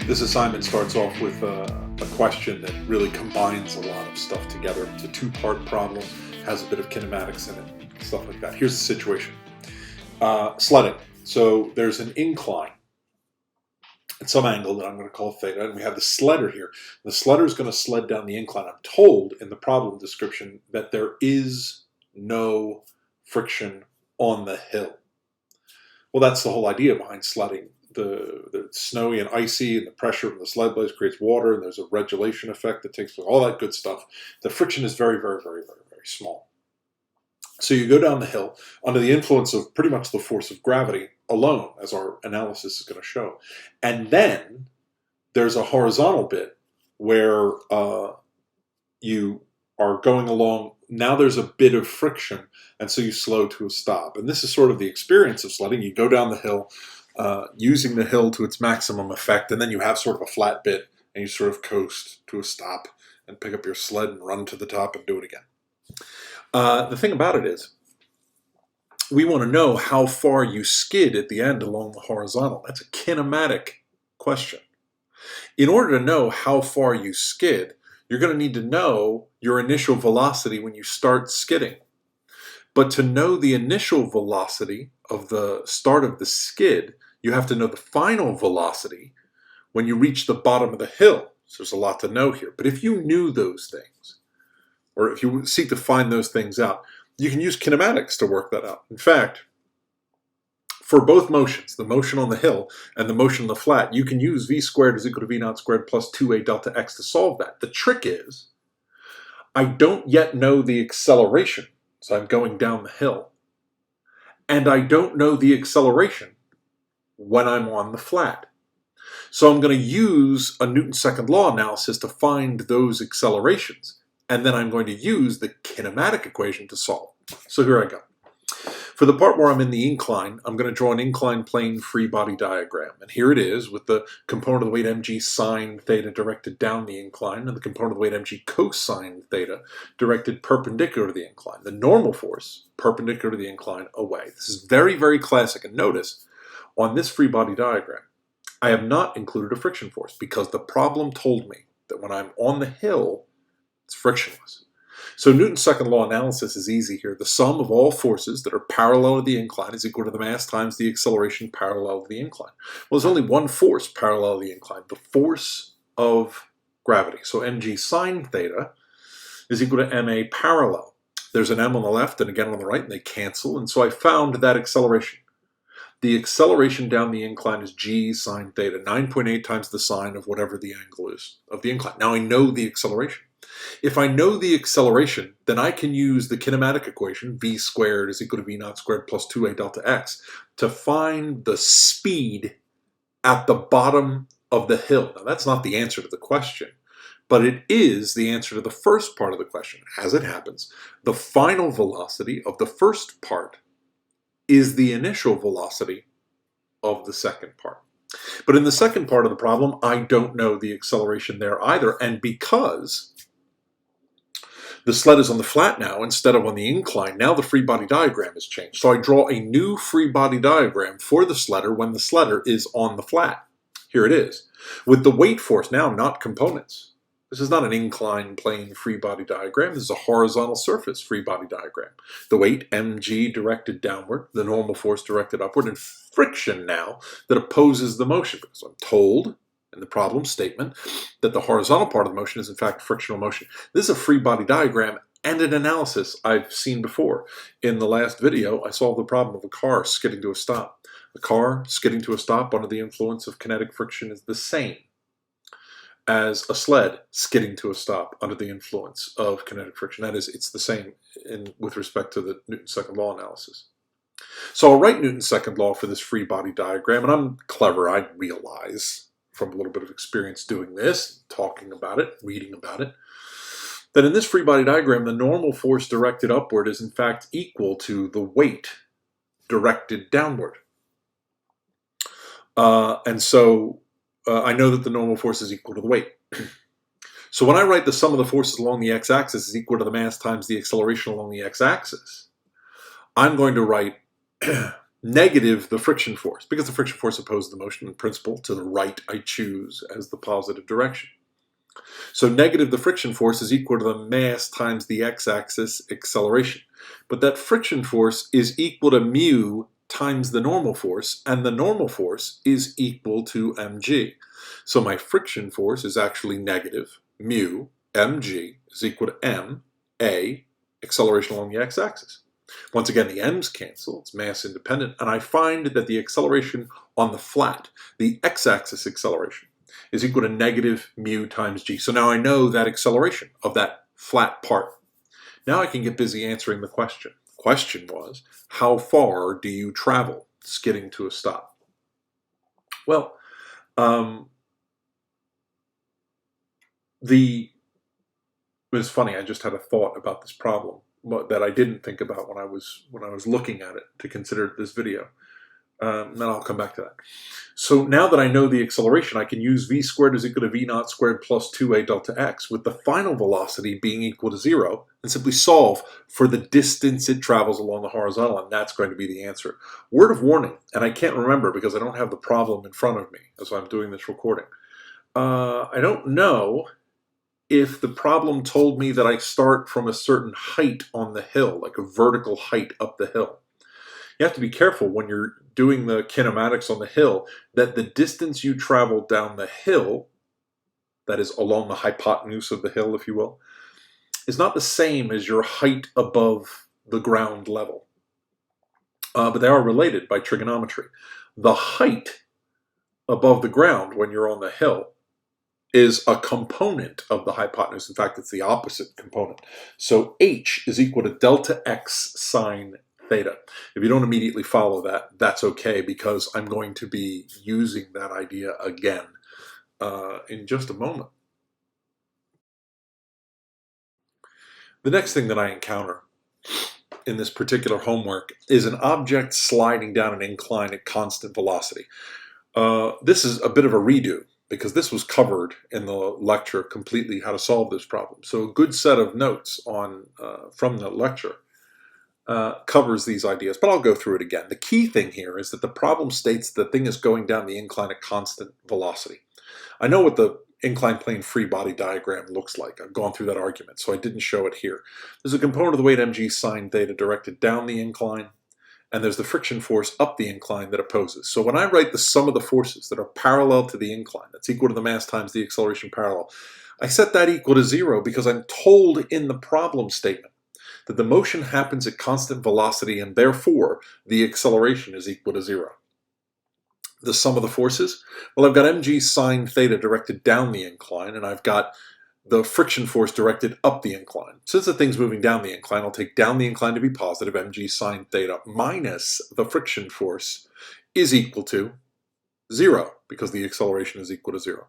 This assignment starts off with a question that really combines a lot of stuff together. It's a two-part problem, has a bit of kinematics in it, stuff like that. Here's the situation. Sledding. So there's an incline at some angle that I'm going to call theta, and we have the sledder here. The sledder is going to sled down the incline. I'm told in the problem description that there is no friction on the hill. Well, that's the whole idea behind sledding. The snowy and icy, and the pressure from the sled blades creates water, and there's a redulation effect that takes place, all that good stuff. The friction is very, very, very, very, very small. So you go down the hill under the influence of pretty much the force of gravity alone, as our analysis is going to show. And then there's a horizontal bit where you are going along. Now there's a bit of friction, and so you slow to a stop. And this is sort of the experience of sledding. You go down the hill, using the hill to its maximum effect, and then you have sort of a flat bit, and you sort of coast to a stop and pick up your sled and run to the top and do it again. The thing about it is, we want to know how far you skid at the end along the horizontal. That's a kinematic question. In order to know how far you skid, you're going to need to know your initial velocity when you start skidding. But to know the initial velocity of the start of the skid, you have to know the final velocity when you reach the bottom of the hill. So there's a lot to know here. But if you knew those things, or if you seek to find those things out, you can use kinematics to work that out. In fact, for both motions, the motion on the hill and the motion on the flat, you can use v squared is equal to v naught squared plus 2a delta x to solve that. The trick is, I don't yet know the acceleration, so I'm going down the hill, and I don't know the acceleration when I'm on the flat. So I'm going to use a Newton's second law analysis to find those accelerations, and then I'm going to use the kinematic equation to solve. So here I go. For the part where I'm in the incline, I'm going to draw an incline plane free body diagram. And here it is with the component of the weight mg sine theta directed down the incline and the component of the weight mg cosine theta directed perpendicular to the incline. The normal force perpendicular to the incline away. This is very, very classic. And notice, on this free body diagram, I have not included a friction force because the problem told me that when I'm on the hill, it's frictionless. So Newton's second law analysis is easy here. The sum of all forces that are parallel to the incline is equal to the mass times the acceleration parallel to the incline. Well, there's only one force parallel to the incline, the force of gravity. So mg sine theta is equal to ma parallel. There's an m on the left and again on the right, and they cancel. And so I found that acceleration. The acceleration down the incline is g sine theta, 9.8 times the sine of whatever the angle is of the incline. Now I know the acceleration. If I know the acceleration, then I can use the kinematic equation, v squared is equal to v naught squared plus 2a delta x, to find the speed at the bottom of the hill. Now that's not the answer to the question, but it is the answer to the first part of the question. As it happens, the final velocity of the first part is the initial velocity of the second part. But in the second part of the problem, I don't know the acceleration there either, and because the sled is on the flat now instead of on the incline, now the free body diagram has changed. So I draw a new free body diagram for the sledder when the sledder is on the flat. Here it is. With the weight force now, not components. This is not an incline plane free body diagram. This is a horizontal surface free body diagram. The weight, mg, directed downward, the normal force directed upward, and friction now that opposes the motion. Because I'm told in the problem statement that the horizontal part of the motion is in fact frictional motion. This is a free body diagram and an analysis I've seen before. In the last video, I solved the problem of a car skidding to a stop. A car skidding to a stop under the influence of kinetic friction is the same as a sled skidding to a stop under the influence of kinetic friction. That is, it's the same with respect to the Newton's second law analysis. So I'll write Newton's second law for this free body diagram, and I'm clever, I realize, from a little bit of experience doing this, talking about it, reading about it, that in this free body diagram, the normal force directed upward is in fact equal to the weight directed downward. And so I know that the normal force is equal to the weight. So when I write the sum of the forces along the x-axis is equal to the mass times the acceleration along the x-axis, I'm going to write negative the friction force, because the friction force opposes the motion in principle to the right I choose as the positive direction. So negative the friction force is equal to the mass times the x-axis acceleration. But that friction force is equal to mu times the normal force, and the normal force is equal to mg. So my friction force is actually negative mu mg is equal to m a acceleration along the x-axis. Once again, the m's cancel, it's mass independent, and I find that the acceleration on the flat, the x-axis acceleration, is equal to negative mu times g. So now I know that acceleration of that flat part. Now I can get busy answering the question. The question was, how far do you travel skidding to a stop? Well, it was funny, I just had a thought about this problem that I didn't think about when I was looking at it to consider this video. And I'll come back to that. So now that I know the acceleration, I can use v squared is equal to v naught squared plus 2a delta x, with the final velocity being equal to 0, and simply solve for the distance it travels along the horizontal, and that's going to be the answer. Word of warning, and I can't remember because I don't have the problem in front of me as I'm doing this recording. I don't know if the problem told me that I start from a certain height on the hill, like a vertical height up the hill. You have to be careful when you're doing the kinematics on the hill that the distance you travel down the hill, that is along the hypotenuse of the hill, if you will, is not the same as your height above the ground level. But they are related by trigonometry. The height above the ground when you're on the hill is a component of the hypotenuse. In fact, it's the opposite component. So h is equal to delta x sine theta. If you don't immediately follow that, that's okay, because I'm going to be using that idea again in just a moment. The next thing that I encounter in this particular homework is an object sliding down an incline at constant velocity. This is a bit of a redo, because this was covered in the lecture completely, how to solve this problem. So a good set of notes from the lecture covers these ideas, but I'll go through it again. The key thing here is that the problem states the thing is going down the incline at constant velocity. I know what the incline plane free body diagram looks like. I've gone through that argument, so I didn't show it here. There's a component of the weight mg sine theta directed down the incline, and there's the friction force up the incline that opposes. So when I write the sum of the forces that are parallel to the incline, that's equal to the mass times the acceleration parallel, I set that equal to 0 because I'm told in the problem statement that the motion happens at constant velocity, and therefore the acceleration is equal to 0. The sum of the forces? Well, I've got mg sine theta directed down the incline, and I've got the friction force directed up the incline. Since the thing's moving down the incline, I'll take down the incline to be positive. Mg sine theta minus the friction force is equal to 0, because the acceleration is equal to 0.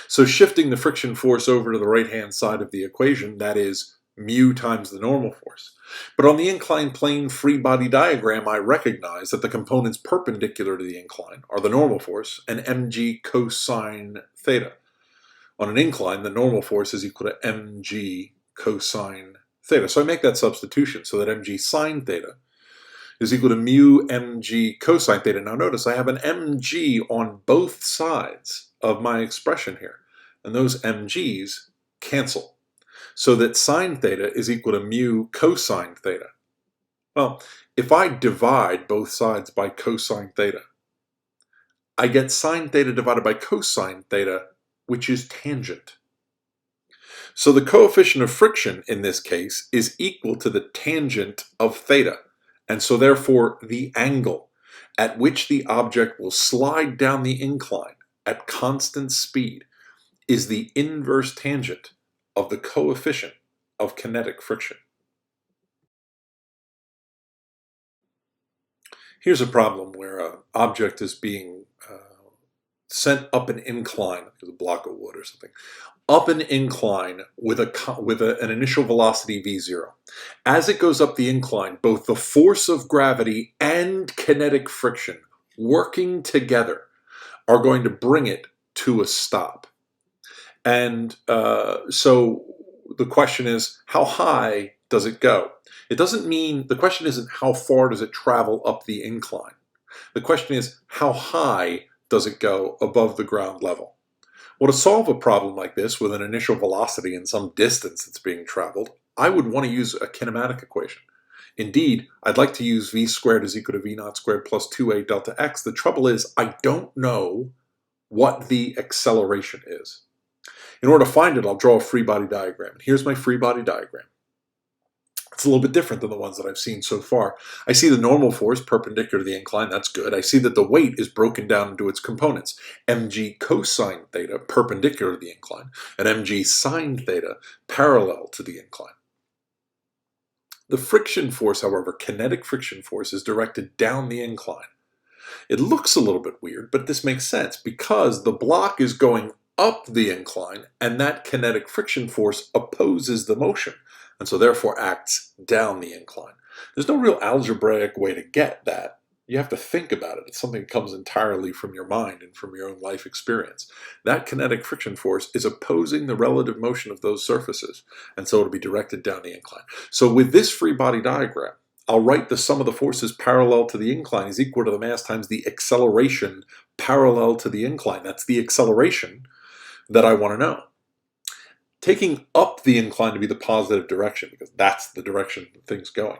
So shifting the friction force over to the right-hand side of the equation, that is mu times the normal force. But on the inclined plane free body diagram, I recognize that the components perpendicular to the incline are the normal force and mg cosine theta. On an incline, the normal force is equal to mg cosine theta. So I make that substitution so that mg sine theta is equal to mu mg cosine theta. Now notice I have an mg on both sides of my expression here, and those mg's cancel, so that sine theta is equal to mu cosine theta. Well, if I divide both sides by cosine theta, I get sine theta divided by cosine theta, which is tangent. So the coefficient of friction in this case is equal to the tangent of theta, and so therefore the angle at which the object will slide down the incline at constant speed is the inverse tangent of the coefficient of kinetic friction. Here's a problem where an object is being sent up an incline, there's a block of wood or something, up an incline with an initial velocity v0. As it goes up the incline, both the force of gravity and kinetic friction working together are going to bring it to a stop. And so the question is, how high does it go? It doesn't mean, the question isn't how far does it travel up the incline. The question is, how high does it go above the ground level? Well, to solve a problem like this with an initial velocity and some distance that's being traveled, I would want to use a kinematic equation. Indeed, I'd like to use v squared is equal to v naught squared plus 2a delta x. The trouble is, I don't know what the acceleration is. In order to find it, I'll draw a free body diagram. Here's my free body diagram. It's a little bit different than the ones that I've seen so far. I see the normal force perpendicular to the incline. That's good. I see that the weight is broken down into its components. mg cosine theta perpendicular to the incline, and mg sine theta parallel to the incline. The friction force, however, kinetic friction force, is directed down the incline. It looks a little bit weird, but this makes sense because the block is going up the incline, and that kinetic friction force opposes the motion, and so therefore acts down the incline. There's no real algebraic way to get that. You have to think about it. It's something that comes entirely from your mind and from your own life experience. That kinetic friction force is opposing the relative motion of those surfaces, and so it'll be directed down the incline. So with this free body diagram, I'll write the sum of the forces parallel to the incline is equal to the mass times the acceleration parallel to the incline. That's the acceleration that I want to know. Taking up the incline to be the positive direction, because that's the direction the thing's going,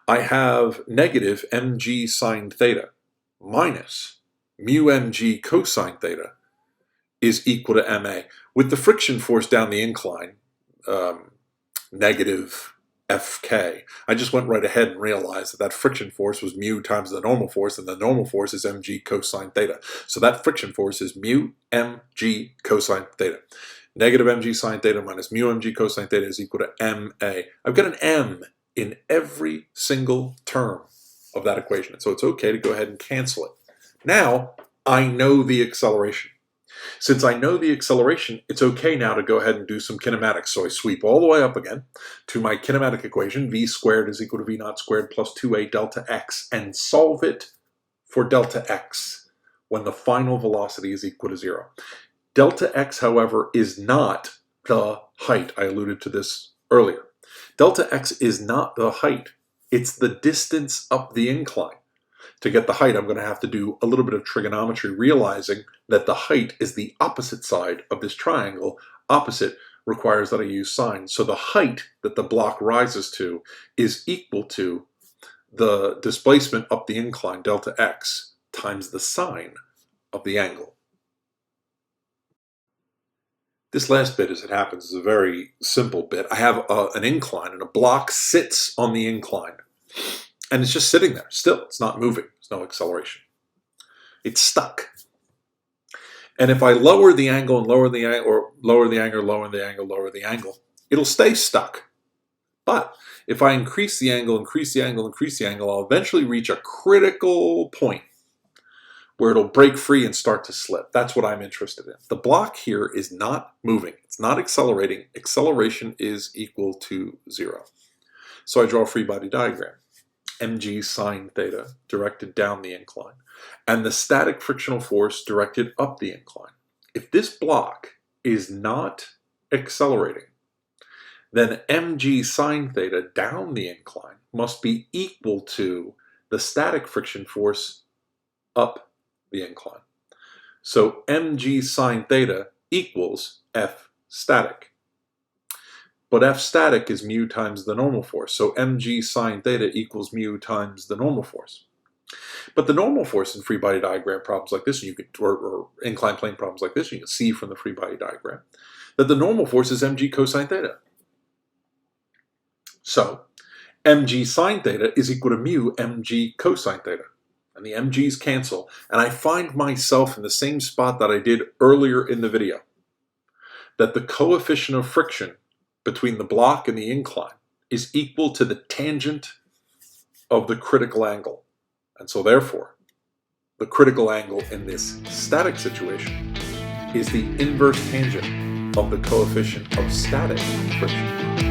I have negative mg sine theta minus mu mg cosine theta is equal to ma. With the friction force down the incline, negative Fk, I just went right ahead and realized that that friction force was mu times the normal force, and the normal force is mg cosine theta. So that friction force is mu mg cosine theta. Negative mg sine theta minus mu mg cosine theta is equal to ma. I've got an m in every single term of that equation, and so it's okay to go ahead and cancel it. Now, I know the acceleration. Since I know the acceleration, it's okay now to go ahead and do some kinematics. So I sweep all the way up again to my kinematic equation, v squared is equal to v naught squared plus 2a delta x, and solve it for delta x when the final velocity is equal to 0. Delta x, however, is not the height. I alluded to this earlier. Delta x is not the height. It's the distance up the incline. To get the height, I'm going to have to do a little bit of trigonometry, realizing that the height is the opposite side of this triangle. Opposite requires that I use sine. So the height that the block rises to is equal to the displacement up the incline, delta x, times the sine of the angle. This last bit, as it happens, is a very simple bit. I have an incline, and a block sits on the incline. And it's just sitting there, still. It's not moving. There's no acceleration. It's stuck. And if I lower the angle and lower the angle, or lower the angle, lower the angle, lower the angle, it'll stay stuck. But if I increase the angle, increase the angle, increase the angle, I'll eventually reach a critical point where it'll break free and start to slip. That's what I'm interested in. The block here is not moving. It's not accelerating. Acceleration is equal to 0. So I draw a free body diagram. mg sine theta directed down the incline, and the static frictional force directed up the incline. If this block is not accelerating, then mg sine theta down the incline must be equal to the static friction force up the incline. So mg sine theta equals F static. But F static is mu times the normal force. So mg sine theta equals mu times the normal force. But the normal force in free body diagram problems like this, or inclined plane problems like this, you can see from the free body diagram that the normal force is mg cosine theta. So mg sine theta is equal to mu mg cosine theta. And the mg's cancel, and I find myself in the same spot that I did earlier in the video, that the coefficient of friction between the block and the incline is equal to the tangent of the critical angle. And so therefore, the critical angle in this static situation is the inverse tangent of the coefficient of static friction.